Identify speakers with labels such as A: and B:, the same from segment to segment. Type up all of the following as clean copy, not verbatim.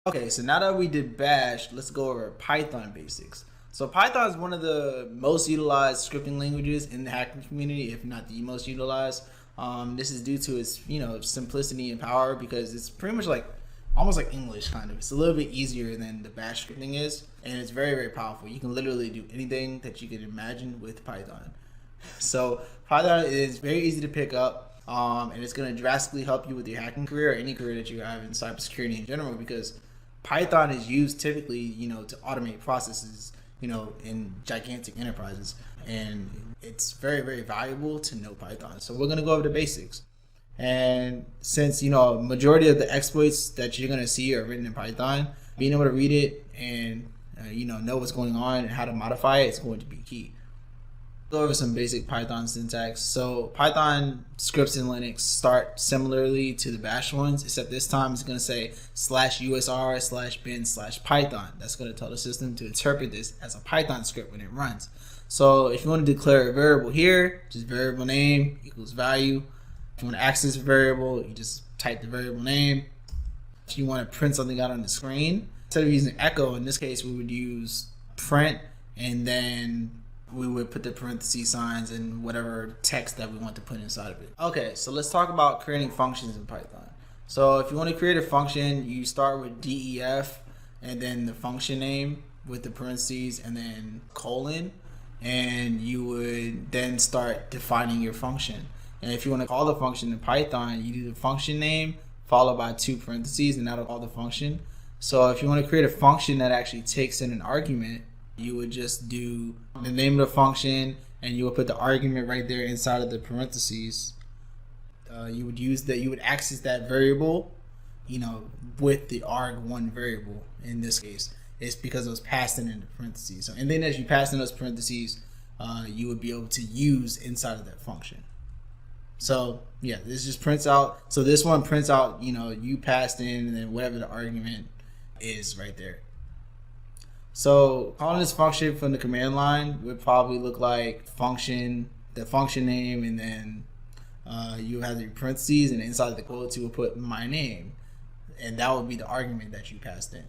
A: Okay, so now that we did Bash, let's go over Python basics. So Python is one of the most utilized scripting languages in the hacking community, if not the most utilized. This is due to its simplicity and power because it's pretty much like almost like English kind of. It's a little bit easier than the Bash scripting is, and it's very very powerful. You can literally do anything that you can imagine with Python. So Python is very easy to pick up, and it's going to drastically help you with your hacking career or any career that you have in cybersecurity in general because Python is used typically, to automate processes, in gigantic enterprises, and it's very, very valuable to know Python. So we're gonna go over the basics. And since majority of the exploits that you're gonna see are written in Python, being able to read it and know what's going on and how to modify it is going to be key. Go over some basic Python syntax. So Python scripts in Linux start similarly to the Bash ones, except this time it's going to say /usr/bin/python. That's going to tell the system to interpret this as a Python script when it runs. So if you want to declare a variable here, just variable name equals value. If you want to access a variable, you just type the variable name. If you want to print something out on the screen, instead of using echo, in this case we would use print, and then we would put the parenthesis signs and whatever text that we want to put inside of it. Okay, so let's talk about creating functions in Python. So if you want to create a function, you start with def and then the function name with the parentheses and then colon, and you would then start defining your function. And if you want to call the function in Python, you do the function name followed by 2 parentheses, and that'll call the function. So if you want to create a function that actually takes in an argument, you would just do the name of the function and you would put the argument right there inside of the parentheses. You would access that variable, with the arg1 variable. In this case, it's because it was passed in the parentheses. So, and then as you pass in those parentheses, you would be able to use inside of that function. So yeah, this just prints out. So this one prints out, you passed in and then whatever the argument is right there. So calling this function from the command line would probably look like function, the function name, and then you have the parentheses, and inside of the quotes you will put my name, and that would be the argument that you passed in.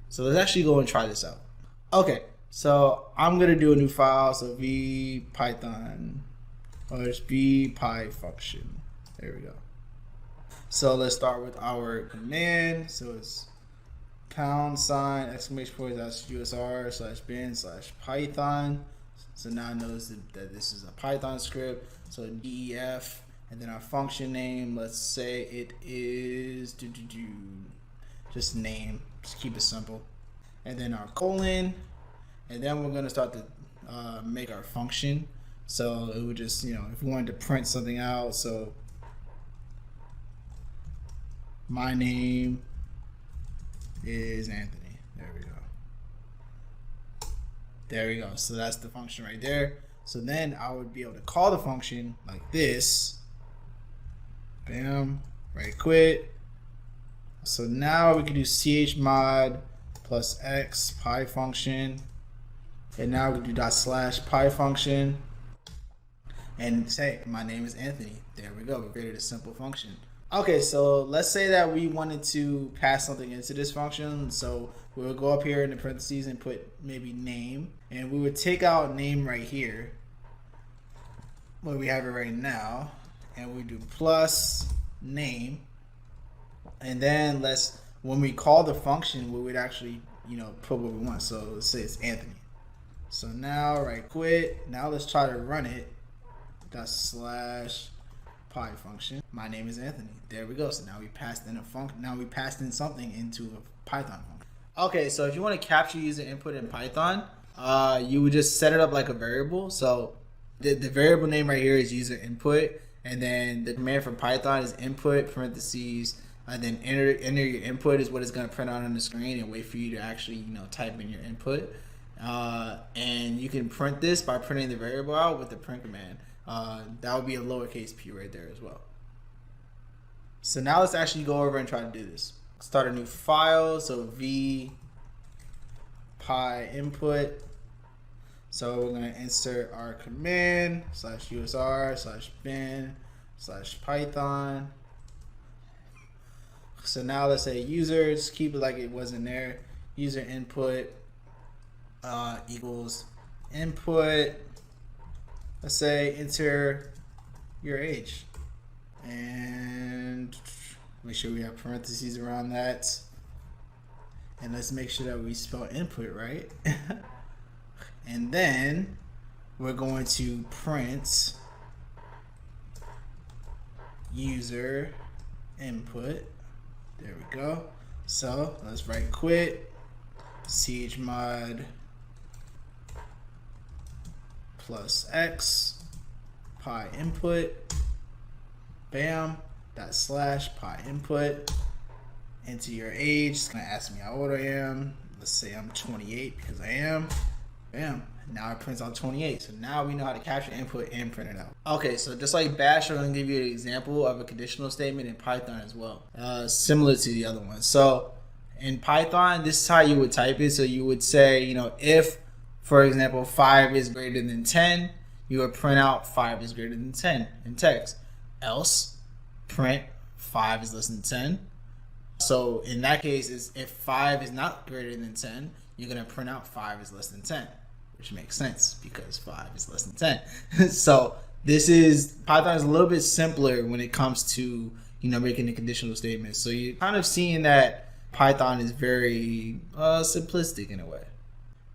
A: So let's actually go and try this out. Okay, so I'm gonna do a new file. So vpython or it's vpyfunction. There we go. So let's start with our command. So it's $!usr/bin/python. So now it knows that this is a Python script. So def, and then our function name, let's say it is just name, just keep it simple, and then our colon, and then we're going to start to make our function. So it would just, if we wanted to print something out, so my name is Anthony. There we go. There we go. So that's the function right there. So then I would be able to call the function like this. Bam. Right quit. So now we can do chmod plus x py function. And now we can do /py function. And say my name is Anthony. There we go. We created a simple function. Okay, so let's say that we wanted to pass something into this function. So we'll go up here in the parentheses and put maybe name, and we would take out name right here where we have it right now, and we do plus name, and then when we call the function, we would actually put what we want. So let's say it's Anthony. So now right quit. Now let's try to run it. /py function. My name is Anthony. There we go. So now we passed in a function. Now we passed in something into a Python function. Okay, so if you want to capture user input in Python, you would just set it up like a variable. So the variable name right here is user input, and then the command for Python is input parentheses, and then enter your input is what it's going to print out on the screen and wait for you to actually type in your input. And you can print this by printing the variable out with the print command. That would be a lowercase p right there as well. So now let's actually go over and try to do this. Start a new file. So vpy input. So we're going to insert our command /usr/bin/python. So now let's say user, just keep it like it wasn't there. User input equals input. Let's say enter your age, and make sure we have parentheses around that. And let's make sure that we spell input right. And then we're going to print user input. There we go. So let's right quit, chmod plus x pi input, bam, dot slash pi input, enter your age. It's gonna ask me how old I am. Let's say I'm 28 because I am. Bam. Now it prints out 28. So now we know how to capture input and print it out. Okay, so just like Bash, I'm going to give you an example of a conditional statement in Python as well, similar to the other one. So in Python, this is how you would type it. So you would say, if, for example, 5 is greater than 10, you would print out 5 is greater than 10 in text. Else, print 5 is less than 10. So in that case, if 5 is not greater than 10, you're going to print out 5 is less than 10. Which makes sense because 5 is less than 10. So Python is a little bit simpler when it comes to making the conditional statements. So you're kind of seeing that Python is very simplistic in a way.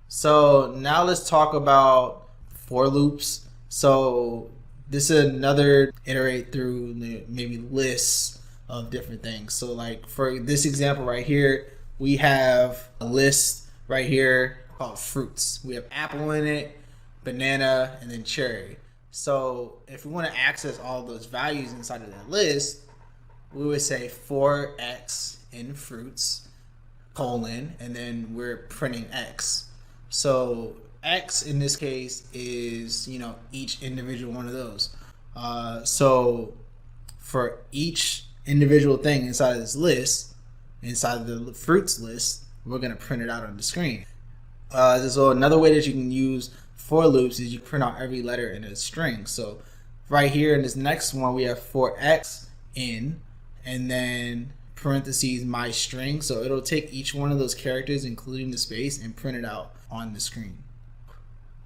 A: So now let's talk about for loops. So this is another iterate through maybe lists of different things. So like for this example right here, we have a list right here called fruits. We have apple in it, banana, and then cherry. So if we want to access all those values inside of that list, we would say for x in fruits, colon, and then we're printing x. So x in this case is each individual one of those. So for each individual thing inside of this list, inside of the fruits list, we're going to print it out on the screen. So another way that you can use for loops is you print out every letter in a string. So right here in this next one, we have for x in, and then parentheses my string. So it'll take each one of those characters, including the space, and print it out on the screen.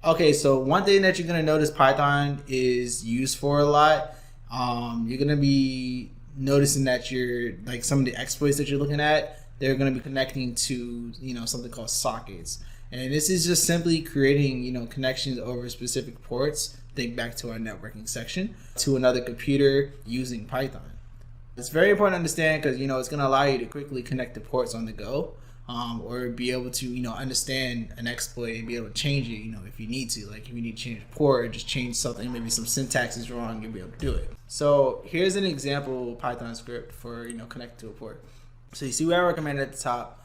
A: Okay, so one thing that you're going to notice Python is used for a lot. You're going to be noticing that some of the exploits that you're looking at, they're going to be connecting to something called sockets. And this is just simply creating, connections over specific ports. Think back to our networking section to another computer using Python. It's very important to understand because, it's going to allow you to quickly connect the ports on the go, or be able to, understand an exploit and be able to change it, if you need to. Like if you need to change a port or just change something, maybe some syntax is wrong, you'll be able to do it. So here's an example Python script for, connect to a port. So you see we have our command at the top.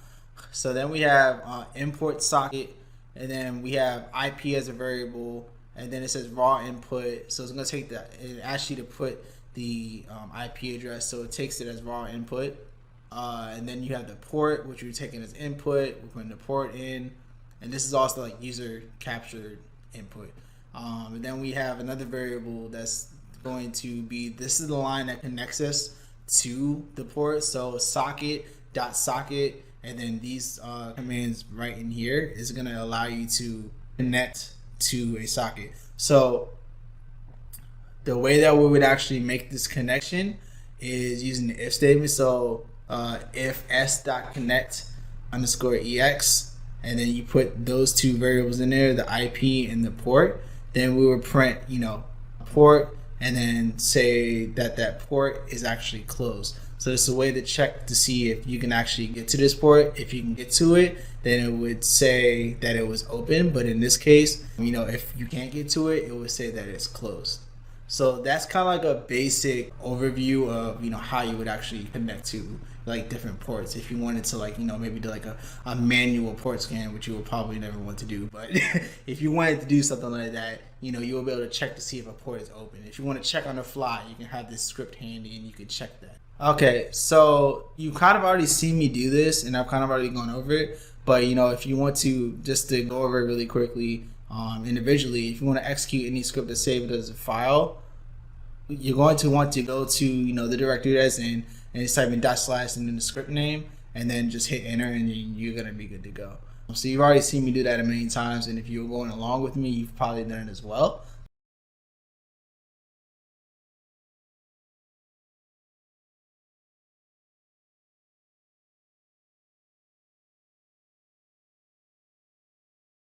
A: So then we have import socket, and then we have IP as a variable, and then it says raw input. So it's going to take that. It asks you to put the IP address, so it takes it as raw input. And then you have the port, which you're taking as input. We're putting the port in, and this is also like user captured input. And then we have another variable that's going to be, this is the line that connects us to the port. So socket.socket. And then these commands right in here is going to allow you to connect to a socket. So the way that we would actually make this connection is using the if statement. So if s.connect underscore ex, and then you put those two variables in there, the IP and the port, then we would print, a port, and then say that that port is actually closed. So it's a way to check to see if you can actually get to this port. If you can get to it, then it would say that it was open. But in this case, if you can't get to it, it would say that it's closed. So that's kind of like a basic overview of, how you would actually connect to like different ports. If you wanted to maybe do like a manual port scan, which you would probably never want to do. But if you wanted to do something like that, you will be able to check to see if a port is open. If you want to check on the fly, you can have this script handy and you can check that. Okay, so you kind of already seen me do this, and I've kind of already gone over it. But if you want to, just to go over it really quickly, individually, if you want to execute any script to save it as a file, you're going to want to go to the directory that's in, and just type in // and then the script name, and then just hit enter, and you're gonna be good to go. So you've already seen me do that a million times, and if you're going along with me, you've probably done it as well.